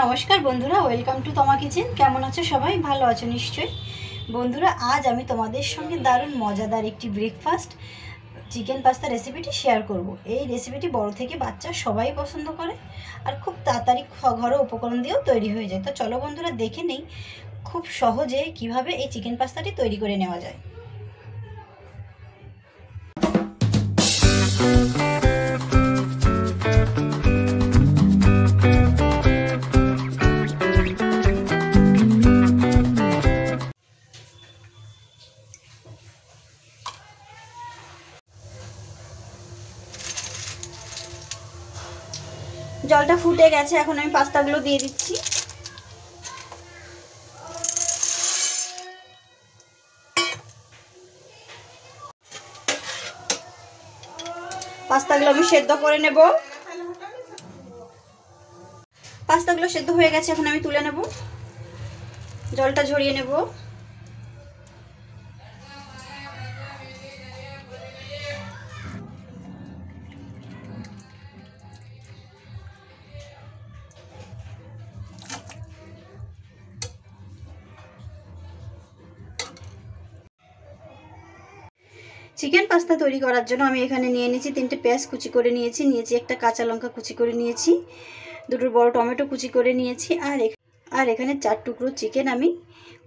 নমস্কার বন্ধুরা, welcome to তমা কিচেন। কেমন আছো সবাই? ভালো আছো নিশ্চয়ই। বন্ধুরা, আজ আমি তোমাদের সঙ্গে দারুণ মজাদার একটি ব্রেকফাস্ট চিকেন পাস্তা রেসিপিটি শেয়ার করব। এই রেসিপিটি বড় থেকে বাচ্চা সবাই পছন্দ করে আর খুব তাড়াতাড়ি ঘরোয়া উপকরণ দিয়েও তৈরি হয়ে যায়। তো চলো বন্ধুরা, দেখে নেই খুব সহজে কিভাবে এই চিকেন পাস্তাটি তৈরি করে নেওয়া যায়। জলটা ফুটে গেছে, এখন আমি পাস্তাগুলো দিয়ে দিচ্ছি। পাস্তাগুলো আমি সেদ্ধ করে নেব। পাস্তাগুলো সেদ্ধ হয়ে গেছে, এখন আমি তুলে নেব, জলটা ঝরিয়ে নেব। চিকেন পাস্তা তৈরি করার জন্য আমি এখানে নিয়ে নিয়েছি 3টে পেঁয়াজ কুচি করে নিয়েছি, একটা কাঁচা লঙ্কা কুচি করে নিয়েছি, 2টো বড় টমেটো কুচি করে নিয়েছি, আর এখানে 4 টুকরো চিকেন আমি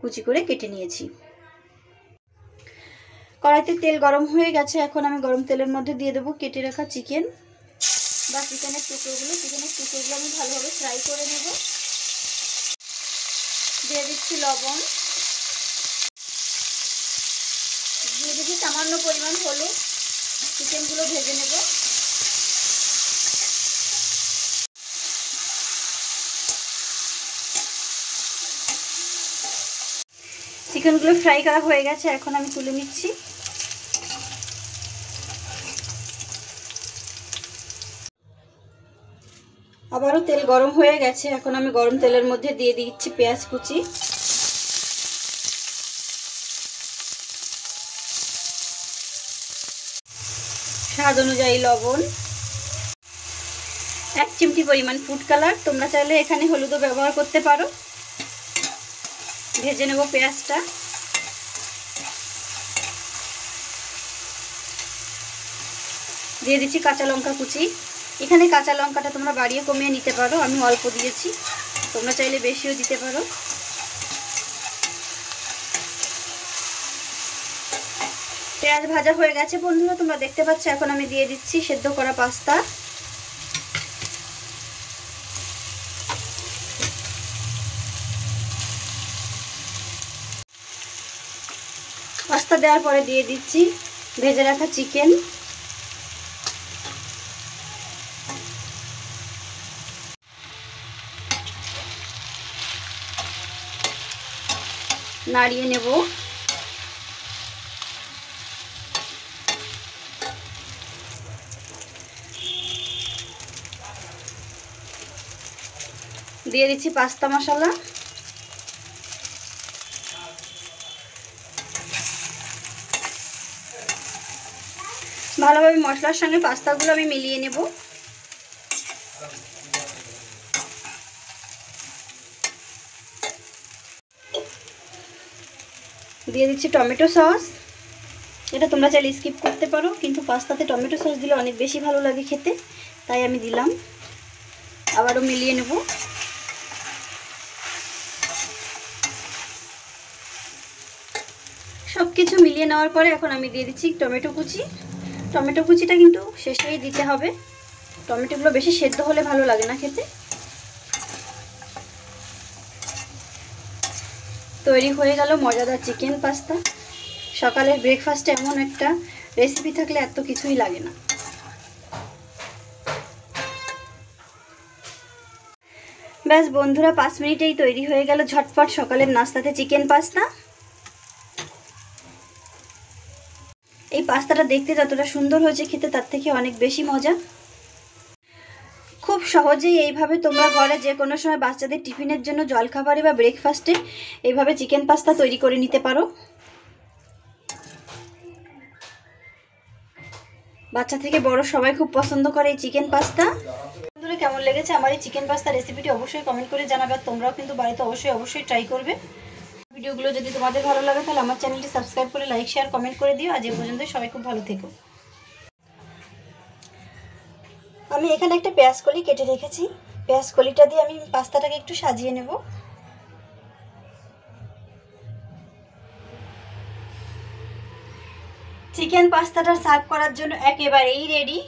কুচি করে কেটে নিয়েছি। কড়াইতে তেল গরম হয়ে গেছে, এখন আমি গরম তেলের মধ্যে দিয়ে দেবো কেটে রাখা চিকেন বা চিকেনের টুকরোগুলো আমি ভালোভাবে ফ্রাই করে নেব। দিয়ে দিচ্ছি লবণ, দিয়ে দিচ্ছি সামান্য পরিমাণ হলুদ। চিকেনগুলো ভেজে নেব। চিকেনগুলো ফ্রাই করা হয়ে গেছে, এখন আমি তুলে নিচ্ছি। আবারও তেল গরম হয়ে গেছে, এখন আমি গরম তেলের মধ্যে দিয়ে দিচ্ছি পেঁয়াজ কুচি, স্বাদ অনুযায়ী লবণ, 1 চিমটি পরিমাণ ফুড কালার। তোমরা চাইলে এখানে হলুদও ব্যবহার করতে পারো। ভেজে নেব পেঁয়াজটা। দিয়ে দিচ্ছি কাঁচা লঙ্কা কুচি। এখানে কাঁচা লঙ্কাটা তোমরা বাড়িয়ে কমিয়ে নিতে পারো, আমি অল্প দিয়েছি, তোমরা চাইলে বেশিও দিতে পারো। পেঁয়াজ ভাজা হয়ে গেছে বন্ধুরা, তোমরা দেখতে পাচ্ছ। এখন আমি দিয়ে দিচ্ছি সেদ্ধ করা পাস্তা। পাস্তা দেওয়ার পরে দিয়ে দিচ্ছি ভেজে রাখা চিকেন। নাড়িয়ে নেব। দিয়ে দিচ্ছি পাস্তা মশলা। ভালোভাবে মশলার সঙ্গে পাস্তাগুলো আমি মিলিয়ে নেব। দিয়ে দিচ্ছি টমেটো সস। এটা তোমরা চাইলে স্কিপ করতে পারো, কিন্তু পাস্তাতে টমেটো সস দিলে অনেক বেশি ভালো লাগে খেতে, তাই আমি দিলাম। আবারও মিলিয়ে নেব। সব কিছু মিলিয়ে নেওয়ার পরে এখন আমি দিয়ে দিচ্ছি টমেটো কুচি। টমেটো কুচিটা কিন্তু শেষেই দিতে হবে, টমেটোগুলো বেশি সেদ্ধ হলে ভালো লাগে না খেতে। তৈরি হয়ে গেল মজাদার চিকেন পাস্তা। সকালের ব্রেকফাস্টে এমন একটা রেসিপি থাকলে এত কিছুই লাগে না। ব্যাস বন্ধুরা, 5 মিনিটেই তৈরি হয়ে গেল ঝটপট সকালের নাস্তাতে চিকেন পাস্তা। এই পাস্তাটা দেখতে যতটা সুন্দর হয়েছে, খেতে তার থেকে অনেক বেশি মজা। খুব সহজেই এইভাবে তোমরা ঘরে যে কোনো সময় বাচ্চাদের টিফিনের জন্য, জলখাবারে বা ব্রেকফাস্টে এইভাবে চিকেন পাস্তা তৈরি করে নিতে পারো। বাচ্চা থেকে বড় সবাই খুব পছন্দ করে এই চিকেন পাস্তা। বন্ধুরা, কেমন লেগেছে আমার এই চিকেন পাস্তা রেসিপিটি অবশ্যই কমেন্ট করে জানাবে। আর তোমরাও কিন্তু বাড়িতে অবশ্যই ট্রাই করবে। ভিডিওগুলো যদি তোমাদের ভালো লাগে তাহলে আমার চ্যানেলটি সাবস্ক্রাইব করে লাইক শেয়ার কমেন্ট করে দিও। আজ এই পর্যন্ত, সবাই খুব ভালো থেকো। আমি এখানে একটা পেঁয়াজ কলি কেটে রেখেছি। পেঁয়াজ কলিটা দিয়ে আমি পাস্তাটাকে একটু সাজিয়ে নেব। চিকেন পাস্তাটা সার্ভ করার জন্য একেবারেই রেডি।